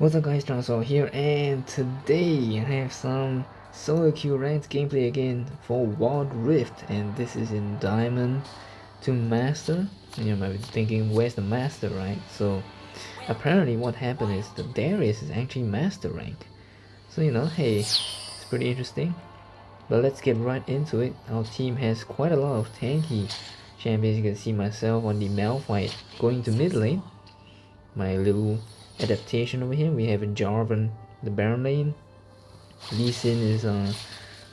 What's up guys, Dinosaur here, and today I have some solo queue ranked gameplay again for Wild Rift, and this is in Diamond to Master. And you might be thinking, where's the Master, right? So apparently what happened is the Darius is actually Master rank. So hey, it's pretty interesting. But let's get right into it. Our team has quite a lot of tanky champions. You can see myself on the Malphite going to mid lane. My little adaptation over here. We have a Jarvan, the Baron Lane. Lee Sin is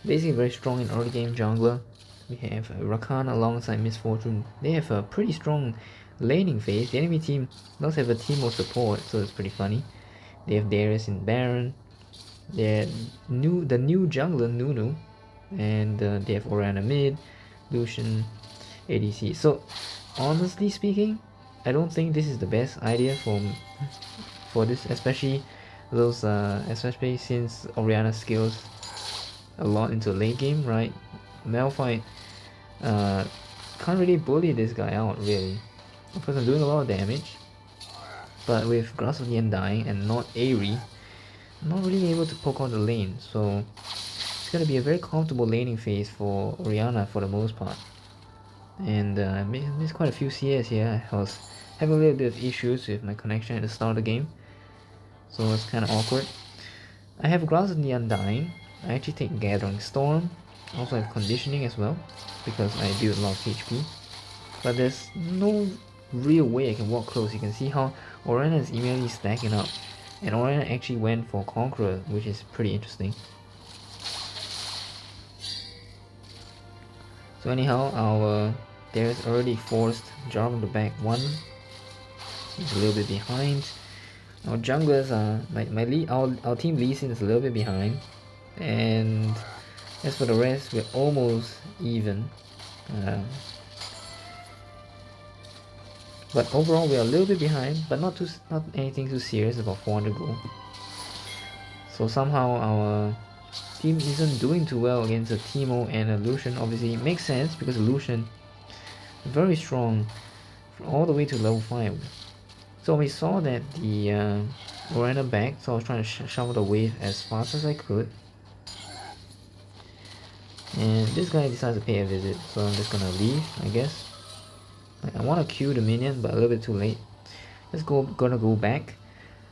basically very strong in early game jungler. We have Rakan alongside Misfortune. They have a pretty strong laning phase. The enemy team does have a team of support, so it's pretty funny. They have Darius in Baron. The new jungler Nunu, and they have Orianna mid, Lucian, ADC. So honestly speaking, I don't think this is the best idea for this, especially since Orianna skills a lot into late game, right? Malphite can't really bully this guy out really. Of course, I'm doing a lot of damage, but with Grasp of the Undying and not Aerie, I'm not really able to poke out the lane, so it's gonna be a very comfortable laning phase for Orianna for the most part. And I missed quite a few CS here. I was having a little bit of issues with my connection at the start of the game, so it's kind of awkward. I have Grasp of the Undying. I actually take Gathering Storm. Also have Conditioning as well, because I build a lot of HP. But there's no real way I can walk close. You can see how Orianna is immediately stacking up. And Orianna actually went for Conqueror, which is pretty interesting. So anyhow, our Darius already forced Jarvan to back one. He's a little bit behind. Our junglers are our team Lee Sin is a little bit behind, and as for the rest, we're almost even. But overall, we are a little bit behind, but not anything too serious. About 400 gold. So somehow our team isn't doing too well against a Teemo and a Lucian. Obviously, it makes sense because Lucian is very strong all the way to level 5. So we saw that the Orianna back, so I was trying to shovel the wave as fast as I could. And this guy decides to pay a visit, so I'm just gonna leave, I guess. I want to queue the minion, but a little bit too late. Gonna go back.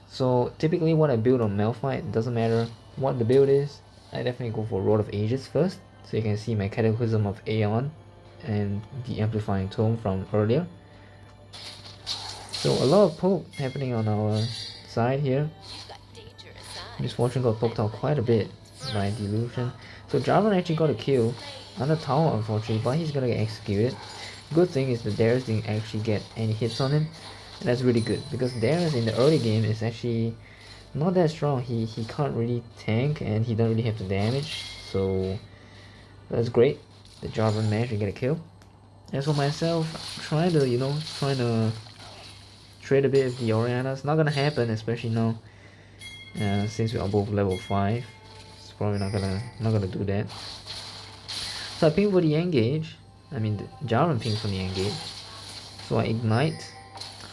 So typically what I build on Malphite, doesn't matter what the build is, I definitely go for Rod of Aegis first. So you can see my Cataclysm of Aeon and the Amplifying Tome from earlier. So a lot of poke happening on our side here. Misfortune got poked out quite a bit by Delusion. So Jarvan actually got a kill on the tower, unfortunately, but he's gonna get executed. Good thing is that Darius didn't actually get any hits on him, and that's really good because Darius in the early game is actually not that strong. He can't really tank, and he doesn't really have the damage, so that's great. The Jarvan managed to get a kill. As for myself, trying to trade a bit with the Orianna. It's not gonna happen, especially now since we are both level 5. It's probably not gonna do that. So I ping for the engage. I mean, the Jarvan pings for the engage. So I ignite.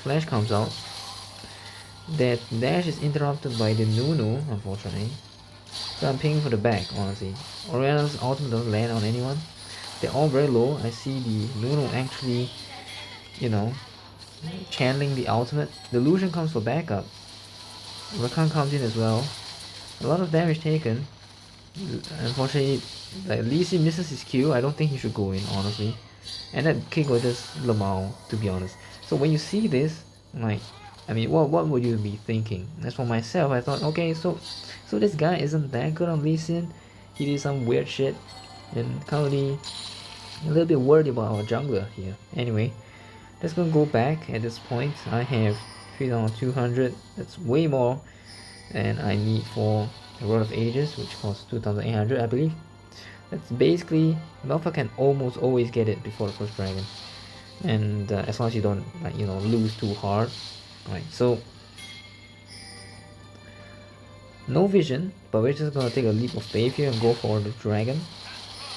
Flash comes out. That dash is interrupted by the Nunu, unfortunately. So I'm pinging for the back, honestly. Orianna's ultimate doesn't land on anyone. They're all very low. I see the Nunu actually, channeling the ultimate. The Lucian comes for backup. Rakan comes in as well. A lot of damage taken. Unfortunately, like Lee Sin misses his Q. I don't think he should go in, honestly. And that kick was just Lamau, to be honest. So when you see this, like, I mean, what would you be thinking? As for myself, I thought, okay, so this guy isn't that good on Lee Sin. He did some weird shit, and currently a little bit worried about our jungler here. Anyway, let's go back. At this point, I have 3,200. That's way more than I need for the Rod of Aegis, which costs 2,800, I believe. That's basically, Malphite can almost always get it before the first dragon, and as long as you don't lose too hard, right? So no vision, but we're just gonna take a leap of faith here and go for the dragon,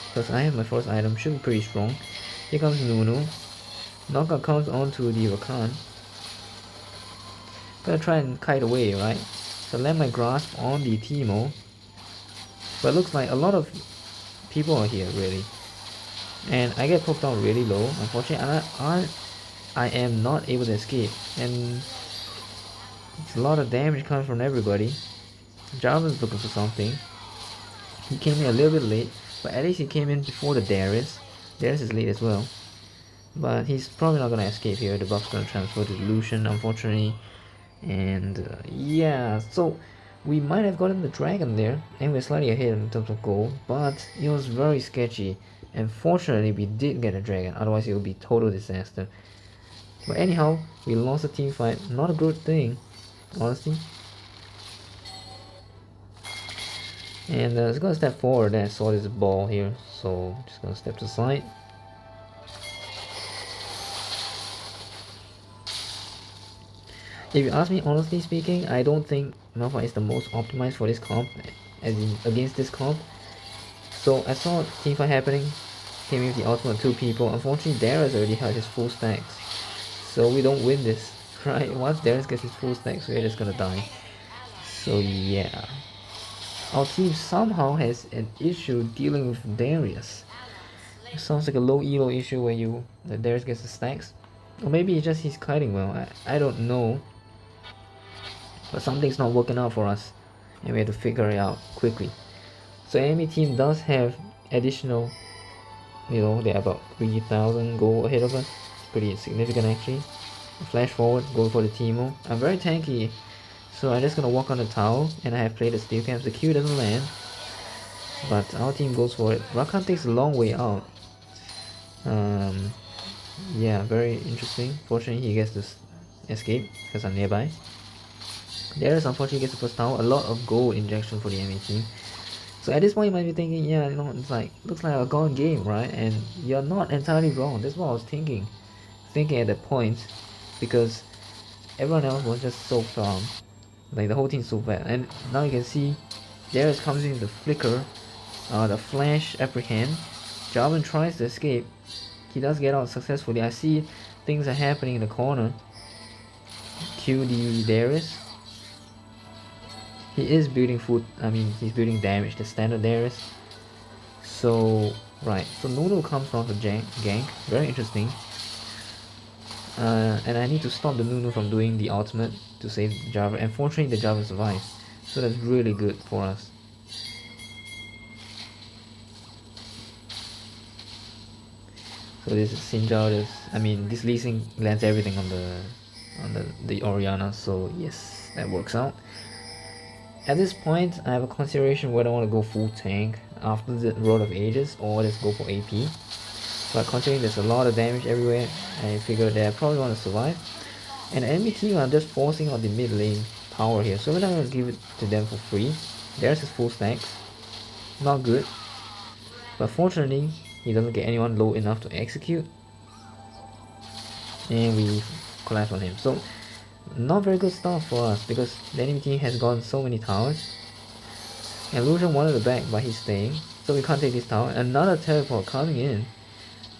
because I have my first item, should be pretty strong. Here comes Nunu. Knockout comes onto the Rakan. Gonna try and kite away, right? So let my grasp on the Teemo. But it looks like a lot of people are here really. And I get poked down really low. Unfortunately, I am not able to escape. And it's a lot of damage coming from everybody. Jarvan's looking for something. He came in a little bit late, but at least he came in before the Darius. Darius is late as well. But he's probably not gonna escape here. The buff's gonna transfer to Lucian, unfortunately. And yeah, so we might have gotten the dragon there, and we're slightly ahead in terms of gold, but it was very sketchy. And fortunately, we did get a dragon, otherwise it would be total disaster. But anyhow, we lost a team fight. Not a good thing, honestly. And just gonna step forward, and I saw this ball here, so just gonna step to the side. If you ask me honestly speaking, I don't think Malphite is the most optimized for this comp, as in against this comp. So I saw teamfight happening, came in with the ultimate 2 people. Unfortunately, Darius already had his full stacks, so we don't win this, right? Once Darius gets his full stacks, we're just gonna die. So yeah, our team somehow has an issue dealing with Darius. It sounds like a low elo issue where Darius gets the stacks, or maybe it's just he's kiting well. I don't know. But something's not working out for us, and we have to figure it out quickly. So enemy team does have additional, they have about 3,000 gold ahead of us. It's pretty significant actually. Flash forward, go for the Teemo. I'm very tanky, so I'm just gonna walk on the tower, and I have played the steel camps. The Q doesn't land, but our team goes for it. Rakan takes a long way out. Yeah, very interesting. Fortunately, he gets to escape because I'm nearby. Darius unfortunately gets the first tower. A lot of gold injection for the enemy team. So at this point you might be thinking, yeah, it's like, looks like a gone game, right? And you're not entirely wrong. That's what I was thinking at that point, because everyone else was just so calm. Like the whole team's so bad. And now you can see Darius comes in the flicker, the flash apprehend. Jarvan tries to escape. He does get out successfully. I see things are happening in the corner. Q the Darius. He is building food, he's building damage, the standard Darius. So, right, so Nunu comes from the gank, very interesting. And I need to stop the Nunu from doing the ultimate to save Jarvan. Unfortunately, the Jarvan survives, so that's really good for us. So this is Sinjao, this Lee Sin lands everything on the Orianna, so yes, that works out. At this point, I have a consideration whether I want to go full tank after the Road of Aegis or just go for AP. But considering there's a lot of damage everywhere, I figured that I probably want to survive. And the enemy team are just forcing out the mid lane power here, so we're not going to give it to them for free. There's his full stacks. Not good. But fortunately, he doesn't get anyone low enough to execute. And we collapse on him. So not very good stuff for us, because the enemy team has gone so many towers. And Lucian wanted the back, but he's staying, so we can't take this tower. Another teleport coming in.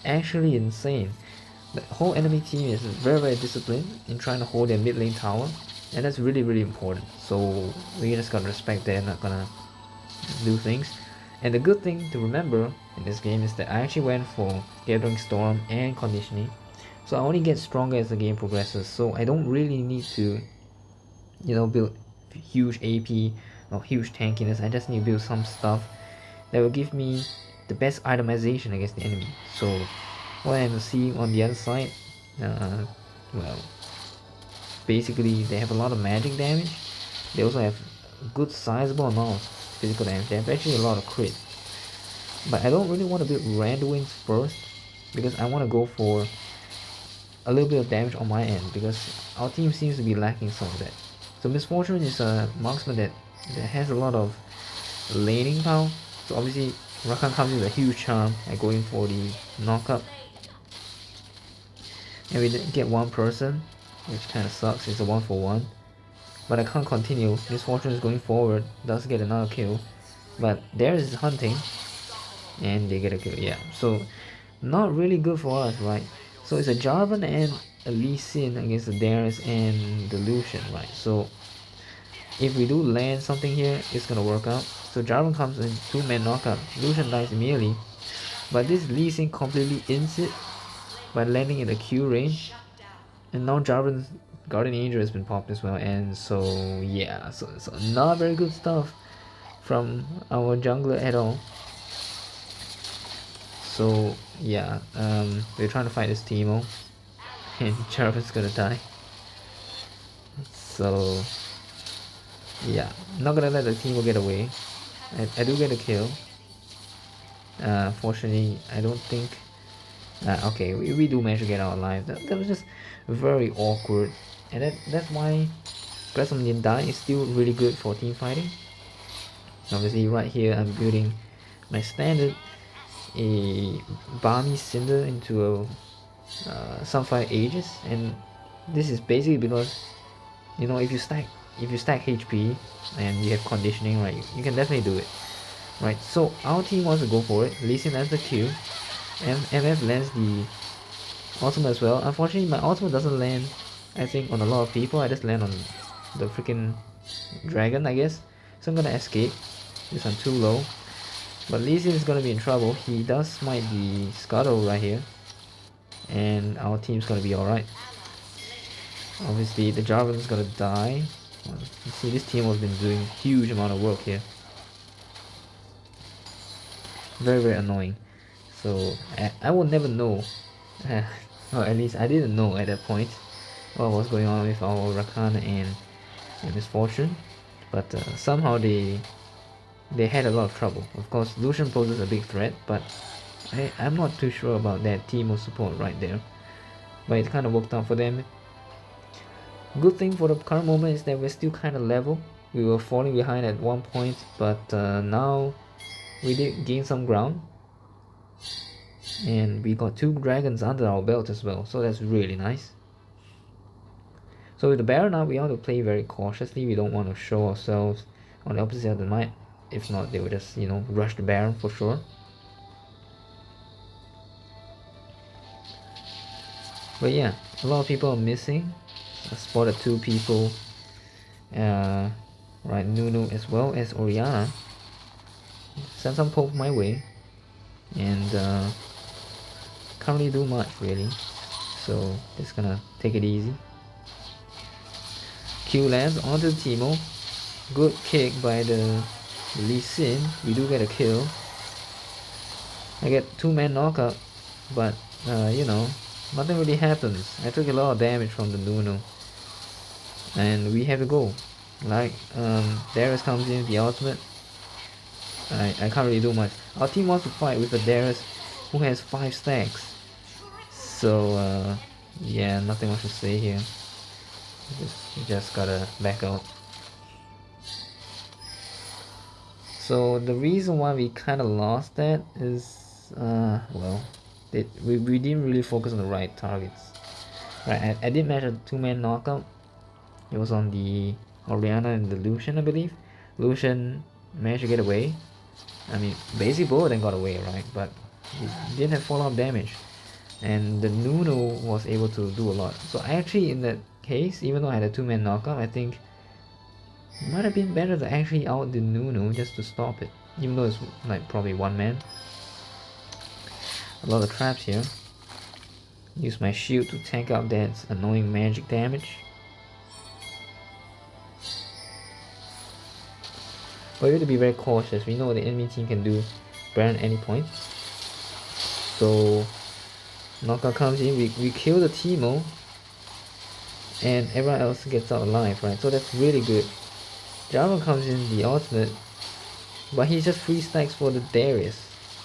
Actually insane. The whole enemy team is very disciplined in trying to hold their mid lane tower, and that's really important. So we just gotta respect they're not gonna do things. And the good thing to remember in this game is that I actually went for Gathering Storm and Conditioning. So I only get stronger as the game progresses, so I don't really need to, build huge AP or huge tankiness. I just need to build some stuff that will give me the best itemization against the enemy. So what I'm seeing on the other side, well, basically they have a lot of magic damage. They also have a good sizable amount of physical damage. They have actually a lot of crit. But I don't really want to build Randuins first, because I want to go for a little bit of damage on my end, because our team seems to be lacking some of that. So Misfortune is a marksman that has a lot of laning power. So obviously Rakan comes with a huge charm at going for the knockup. And we get one person, which kind of sucks. It's a 1-for-1. But I can't continue. Misfortune is going forward, does get another kill. But Darius is hunting, and they get a kill, yeah. So not really good for us, right? So it's a Jarvan and a Lee Sin against the Darius and the Lucian, right? So if we do land something here, it's gonna work out. So Jarvan comes in, 2-man knockout. Lucian dies immediately. But this Lee Sin completely ends it by landing in the Q range. And now Jarvan's Guardian Angel has been popped as well. And so yeah, so not very good stuff from our jungler at all. So yeah, we're trying to fight this Teemo. And Jarvan's gonna die. So yeah, not gonna let the Teemo get away. I do get a kill. Fortunately, I don't think... okay, we do manage to get out alive. That was just very awkward. And that's why Breath of Undying is still really good for team fighting. Obviously, right here I'm building my standard, a Balmy Cinder into a Sunfire Aegis. And this is basically because, you know, if you stack HP and you have conditioning, right, you can definitely do it. Right, so our team wants to go for it. Lee Sin lands the Q. MF lands the ultimate as well. Unfortunately, my ultimate doesn't land, I think, on a lot of people. I just land on the freaking dragon, I guess. So I'm gonna escape. This one too low. But Lee Sin is gonna be in trouble. He does smite the Scuttle right here. And our team's gonna be alright. Obviously, the Jarvan is gonna die. You see, this team has been doing huge amount of work here. Very, very annoying. So I will never know, or at least I didn't know at that point what was going on with our Rakan and Misfortune. But somehow they had a lot of trouble. Of course, Lucian poses a big threat, but I'm not too sure about that Teemo support right there. But it kind of worked out for them. Good thing for the current moment is that we're still kind of level. We were falling behind at one point, but now we did gain some ground. And we got 2 dragons under our belt as well, so that's really nice. So with the Baron now, we want to play very cautiously. We don't want to show ourselves on the opposite side of the map. If not, they would just, you know, rush the Baron for sure. But yeah, a lot of people are missing. I spotted 2 people. Right, Nunu as well as Orianna. Send some poke my way. And can't really do much really. So just gonna take it easy. Q lands onto the Teemo. Good kick by the Lee Sin. We do get a kill. I get 2-man knockout, but you know, nothing really happens. I took a lot of damage from the Nunu. And we have to go. Like, Darius comes in, the ultimate. I can't really do much. Our team wants to fight with a Darius who has 5 stacks. So, yeah, nothing much to say here. Just gotta back out. So the reason why we kind of lost that is, well, we didn't really focus on the right targets. Right, I did manage a 2-man knockout. It was on the Orianna and the Lucian, I believe. Lucian managed to get away. I mean, basically both of them got away, right? But he didn't have follow-up damage. And the Nunu was able to do a lot. So actually in that case, even though I had a 2-man knockout, I think it might have been better to actually out the Nunu just to stop it. Even though it's like probably 1 man. A lot of traps here. Use my shield to tank out that annoying magic damage. But we have to be very cautious. We know the enemy team can do Baron at any point. So knockout comes in, we kill the Teemo, and everyone else gets out alive, right? So that's really good. Jarvan comes in the ultimate, but he just 3 stacks for the Darius.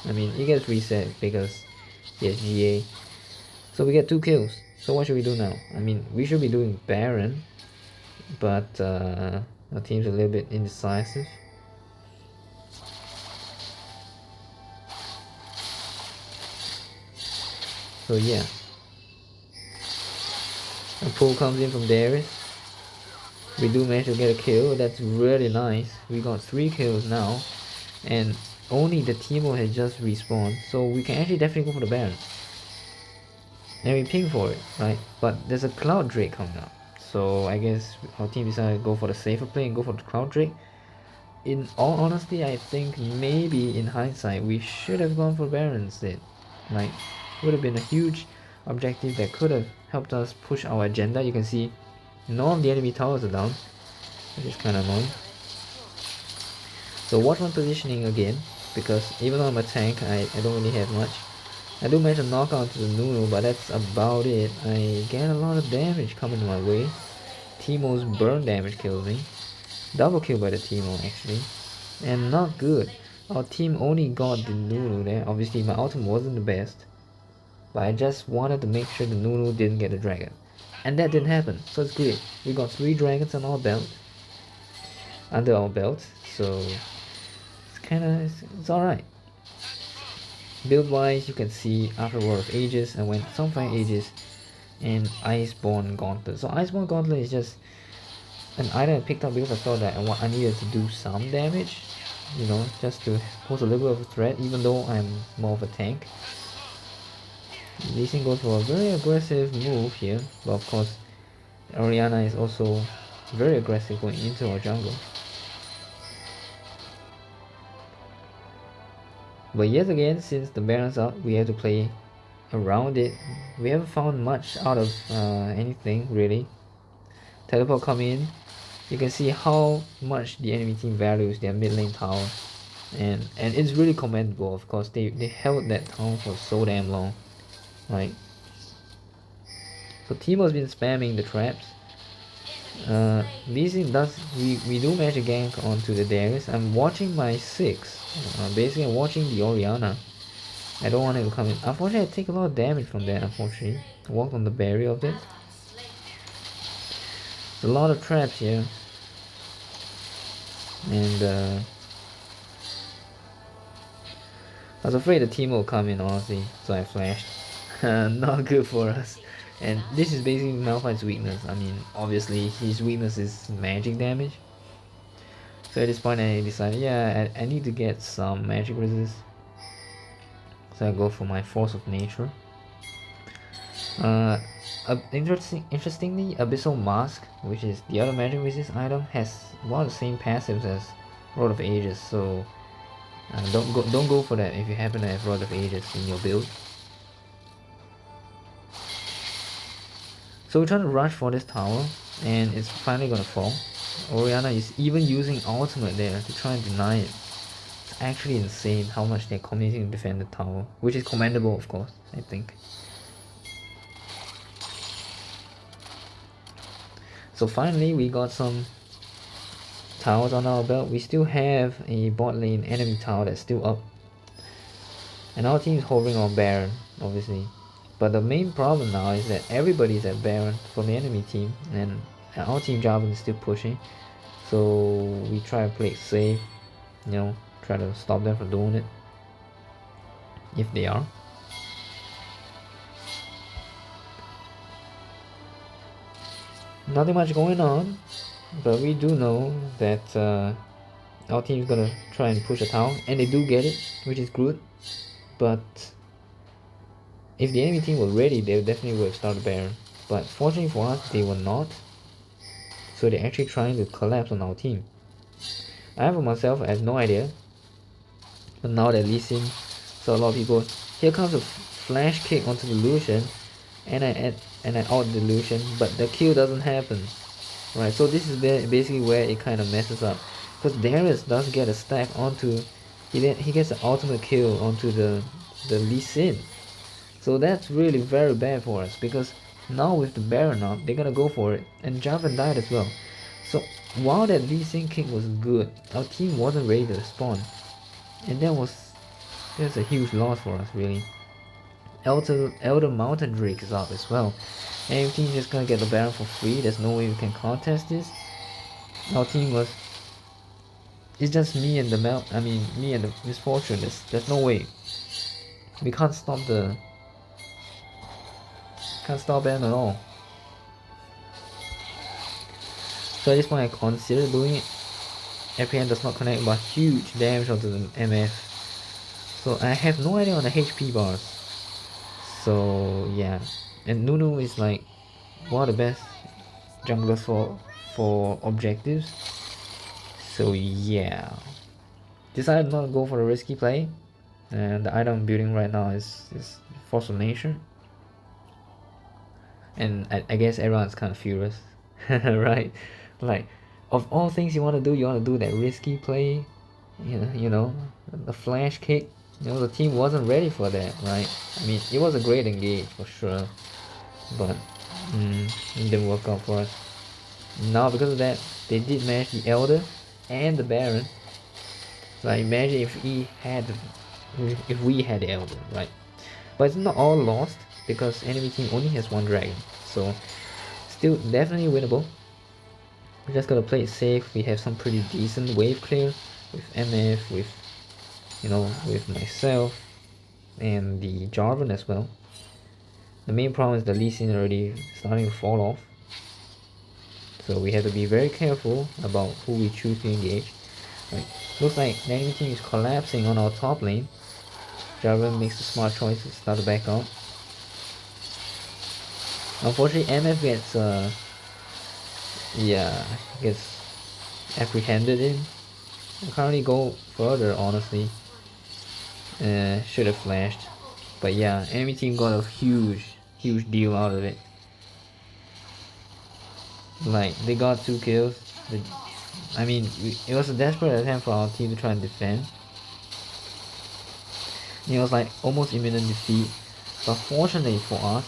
I mean, he gets reset because he has GA. So we get 2 kills. So what should we do now? I mean, we should be doing Baron, but our team's a little bit indecisive. So yeah, a pull comes in from Darius. We do manage to get a kill. That's really nice. We got 3 kills now, and only the Teemo has just respawned, so we can actually definitely go for the Baron. And we ping for it, right? But there's a Cloud Drake coming up, So I guess our team decided to go for the safer play and go for the Cloud Drake. In all honesty, I think maybe in hindsight we should have gone for Baron instead. Like, would have been a huge objective that could have helped us push our agenda. You can see none of the enemy towers are down, which is kind of annoying. So watch my positioning again, because even though I'm a tank, I don't really have much. I do manage to knock out to the Nunu, but that's about it. I get a lot of damage coming my way. Teemo's burn damage kills me. Double kill by the Teemo actually. And not good. Our team only got the Nunu there. Obviously my ultimate wasn't the best, but I just wanted to make sure the Nunu didn't get a dragon. And that didn't happen, so it's great. We got 3 dragons on our belt. Under our belt, so it's alright. Build wise, you can see after War of Aegis, I went Sunfire Aegis and Iceborn Gauntlet. So Iceborn Gauntlet is just an item I picked up because I thought that I needed to do some damage, you know, just to pose a little bit of a threat, even though I'm more of a tank. Lee Sin goes for a very aggressive move here, but of course Orianna is also very aggressive going into our jungle. But yet again, since the Baron's up, we have to play around it. We haven't found much out of anything really. Teleport come in. You can see how much the enemy team values their mid lane tower, and it's really commendable. Of course, they held that tower for so damn long. Right. So Teemo's been spamming the traps. Lee Sin does, we do manage to gank onto the Darius. I'm watching my 6. Basically I'm watching the Orianna. I don't want him to come in. Unfortunately I take a lot of damage from that, unfortunately. I walked on the barrier of it. There's a lot of traps here. And I was afraid the team will come in, honestly, so I flashed. Not good for us. And this is basically Malphite's weakness. I mean, obviously his weakness is magic damage. So at this point I decided, yeah, I need to get some magic resist. So I go for my Force of Nature. Interestingly, Abyssal Mask, which is the other magic resist item, has one of the same passives as Rod of Aegis. So don't go for that if you happen to have Rod of Aegis in your build. So we're trying to rush for this tower, and it's finally gonna fall. Orianna is even using ultimate there to try and deny it. It's actually insane how much they're committing to defend the tower, which is commendable, of course, I think. So finally we got some towers on our belt. We still have a bot lane enemy tower that's still up, and our team is hovering on Baron, obviously. But the main problem now is that everybody's at Baron from the enemy team, and our team Jarvan is still pushing. So we try to play it safe, you know, try to stop them from doing it, if they are. Nothing much going on, but we do know that our team is gonna try and push a tower, and they do get it, which is good. But if the enemy team were ready, they definitely would have started Baron. But fortunately for us, they were not. So they're actually trying to collapse on our team. I for myself, I have no idea. But now that Lee Sin, so a lot of people, here comes a flash kick onto the Lucian, and I out the Lucian, but the kill doesn't happen. Right, so this is basically where it kind of messes up. Because Darius does get a stack onto, he gets an ultimate kill onto the Lee Sin. So that's really very bad for us, because now with the Baron up, they're gonna go for it, and Jarvan died as well. So while that Lee Sin kick was good, our team wasn't ready to respond, and that's a huge loss for us, really. Elder Mountain Drake is up as well, and your team just gonna get the Baron for free. There's no way we can contest this. Our team was, it's just me and me and the Misfortune. There's no way. We can't stop them at all. So at this point I consider doing it. FPN does not connect, but huge damage onto the MF. So I have no idea on the HP bars. So yeah, and Nunu is like one of the best junglers for objectives. So yeah, decided not to go for a risky play, and the item I'm building right now is Force of Nature, and I guess everyone's kind of furious, right? Like, of all things you want to do that risky play, you know, the flash kick. You know, the team wasn't ready for that, right? I mean, it was a great engage for sure, but it didn't work out for us. Now because of that, they did manage the Elder and the Baron. Like, imagine if we had the Elder, right? But it's not all lost because enemy team only has one dragon, so still definitely winnable. We just gotta play it safe. We have some pretty decent wave clear with MF, with myself and the Jarvan as well. The main problem is the Lee Sin already starting to fall off, so we have to be very careful about who we choose to engage. Right. Looks like the enemy team is collapsing on our top lane. Jarvan makes the smart choice to start to back out. Unfortunately, MF gets apprehended in. I can't really go further, honestly. Should have flashed, but yeah, enemy team got a huge deal out of it. Like, they got 2 kills. I mean, it was a desperate attempt for our team to try and defend. It was like almost imminent defeat, but fortunately for us,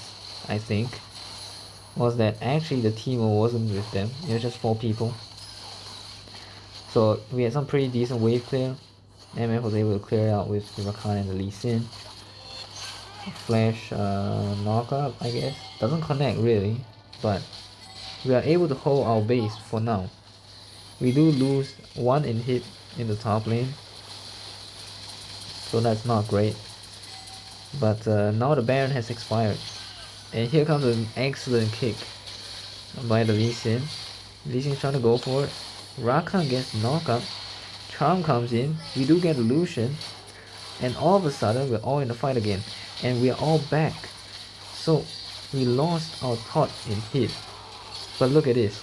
I think, was that actually the team wasn't with them. It was just 4 people. So we had some pretty decent wave clear. MF was able to clear it out with the Rakan and the Lee Sin. Flash knockup, I guess. Doesn't connect really, but we are able to hold our base for now. We do lose 1 inhib in the top lane, so that's not great. But now the Baron has expired, and here comes an excellent kick by the Lee Sin. Lee Sin's trying to go for it. Rakan gets knocked up. Charm comes in. We do get illusion, and all of a sudden we're all in the fight again, and we're all back. So we lost our top inhib, but look at this.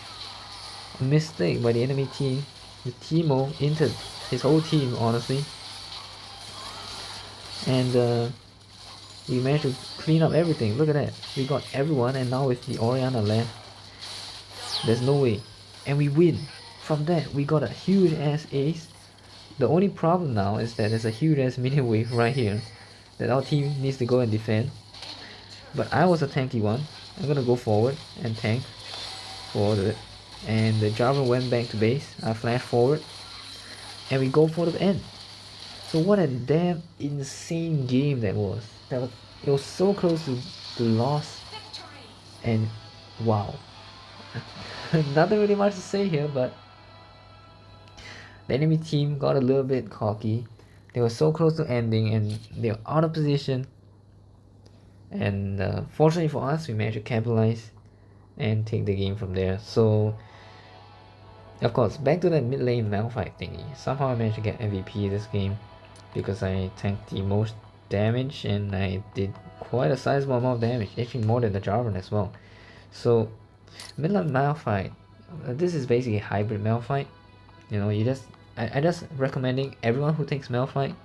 A mistake by the enemy team. The Teemo entered his whole team, honestly, and we managed to clean up everything. Look at that. We got everyone, and now with the Orianna left, there's no way. And we win. From that, we got a huge ass ace. The only problem now is that there's a huge ass minion wave right here that our team needs to go and defend. But I was a tanky one. I'm gonna go forward and tank for it. And the Jarvan went back to base. I flashed forward, and we go for the end. So what a damn insane game that was. It was so close to loss, and wow. Nothing really much to say here, but the enemy team got a little bit cocky. They were so close to ending, and they were out of position. And fortunately for us, we managed to capitalize and take the game from there. So, of course, back to that Midlane Malphite thingy. Somehow I managed to get MVP this game because I tanked the most damage, and I did quite a sizable amount of damage, actually more than the Jarvan as well. So Midlane Malphite, this is basically a hybrid Malphite. You know, I just recommending everyone who takes Malphite.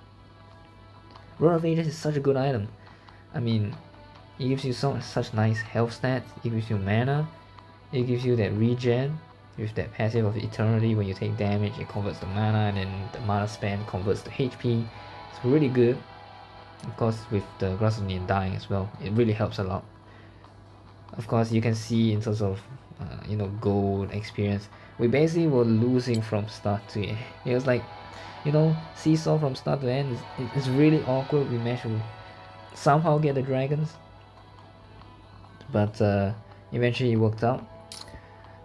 Rod of Aegis is such a good item. I mean, it gives you such nice health stats. It gives you mana. It gives you that regen with that passive of eternity. When you take damage, it converts to mana, and then the mana spam converts to HP. It's really good. Of course, with the Grass of the Undying as well, it really helps a lot. Of course, you can see in terms of gold experience, we basically were losing from start to end. It was like, seesaw from start to end. It's really awkward. We managed to somehow get the dragons, but eventually it worked out.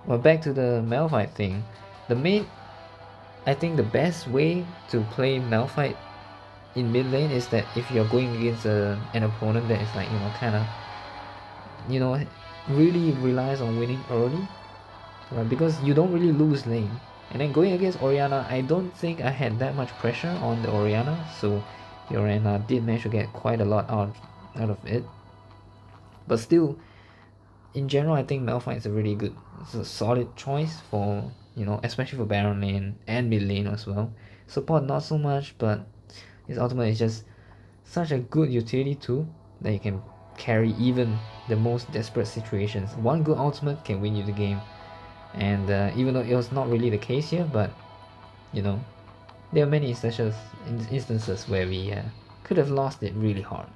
Well, back to the Malphite thing. I think the best way to play Malphite in mid lane is that if you're going against an opponent that is like, kind of, really relies on winning early, right? Because you don't really lose lane. And then going against Orianna, I don't think I had that much pressure on the Orianna, so the Orianna did manage to get quite a lot out of it. But still, in general, I think Malphite is a really good, it's a solid choice for, you know, especially for Baron Lane and mid lane as well. Support not so much, but his ultimate is just such a good utility tool that you can carry even the most desperate situations. One good ultimate can win you the game, and even though it was not really the case here, but you know, there are many instances where we could have lost it really hard.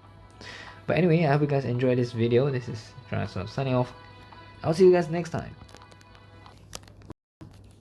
But anyway, I hope you guys enjoyed this video. This is Transform signing off. I'll see you guys next time.